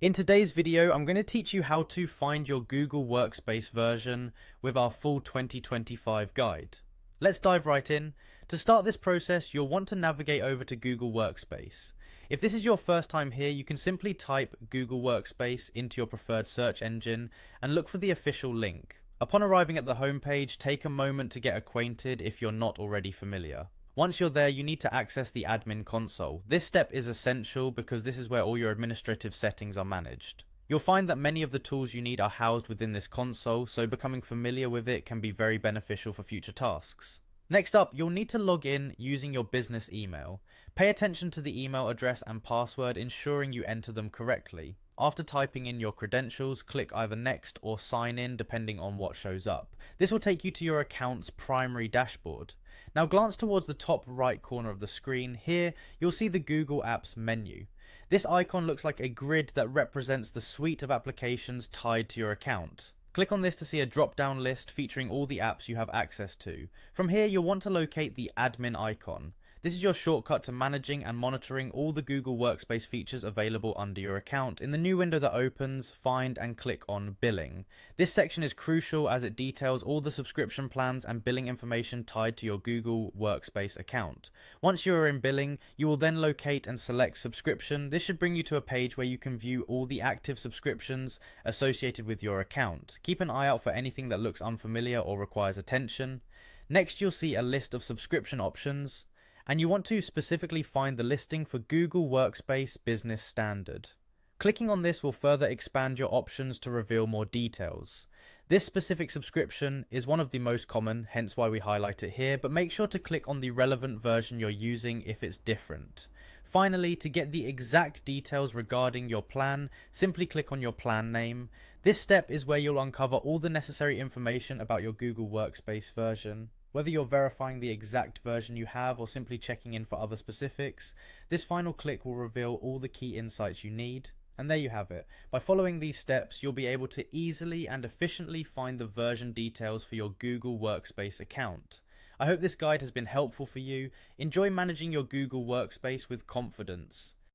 In today's video, I'm going to teach you how to find your Google Workspace version with our full 2025 guide. Let's dive right in. To start this process, you'll want to navigate over to Google Workspace. If this is your first time here, you can simply type Google Workspace into your preferred search engine and look for the official link. Upon arriving at the homepage, take a moment to get acquainted if you're not already familiar. Once you're there, you need to access the admin console. This step is essential because this is where all your administrative settings are managed. You'll find that many of the tools you need are housed within this console, so becoming familiar with it can be very beneficial for future tasks. Next up, you'll need to log in using your business email. Pay attention to the email address and password, ensuring you enter them correctly. After typing in your credentials, click either Next or Sign In depending on what shows up. This will take you to your account's primary dashboard. Now glance towards the top right corner of the screen. Here, you'll see the Google Apps menu. This icon looks like a grid that represents the suite of applications tied to your account. Click on this to see a drop-down list featuring all the apps you have access to. From here, you'll want to locate the admin icon. This is your shortcut to managing and monitoring all the Google Workspace features available under your account. In the new window that opens, find and click on Billing. This section is crucial as it details all the subscription plans and billing information tied to your Google Workspace account. Once you are in Billing, you will then locate and select Subscription. This should bring you to a page where you can view all the active subscriptions associated with your account. Keep an eye out for anything that looks unfamiliar or requires attention. Next, you'll see a list of subscription options, and you want to specifically find the listing for Google Workspace Business Standard. Clicking on this will further expand your options to reveal more details. This specific subscription is one of the most common, hence why we highlight it here, but make sure to click on the relevant version you're using if it's different. Finally, to get the exact details regarding your plan, simply click on your plan name. This step is where you'll uncover all the necessary information about your Google Workspace version. Whether you're verifying the exact version you have or simply checking in for other specifics, this final click will reveal all the key insights you need. And there you have it. By following these steps, you'll be able to easily and efficiently find the version details for your Google Workspace account. I hope this guide has been helpful for you. Enjoy managing your Google Workspace with confidence.